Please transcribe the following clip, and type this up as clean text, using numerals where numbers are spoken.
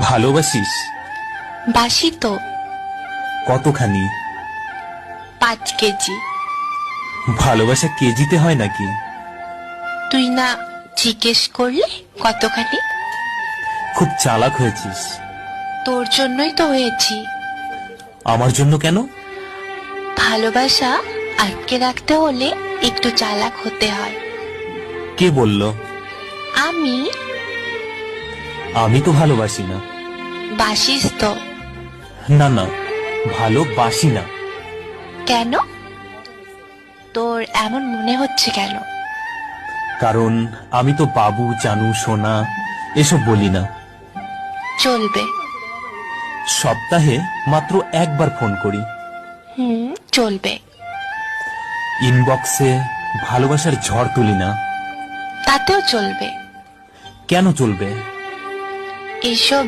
ভালোবাসিস? বাসি তো। কতখানি? 5 কেজি। ভালোবাসা কেজিতে হয় নাকি? তুই না জিজ্ঞেস করলে কতখানি? খুব চালাক হয়েছিস। তোর জন্যই তো হয়েছি। আমার জন্য কেন? ভালোবাসা আটকে রাখতে হলে একটু চালাক হতে হয়। কে বলল? আমি। আমি তো ভালোবাসি না। বাসিস তো। না না, ভালোবাসি না। কেন? তোর এমন মনে হচ্ছে কেন? কারণ আমি তো বাবু, জানু, সোনা এসব বলি না। চলবে। সপ্তাহে মাত্র একবার ফোন করি। চলবে। ইনবক্সে ভালোবাসার ঝড় তুলি না। তাতেও চলবে। কেন চলবে? এসব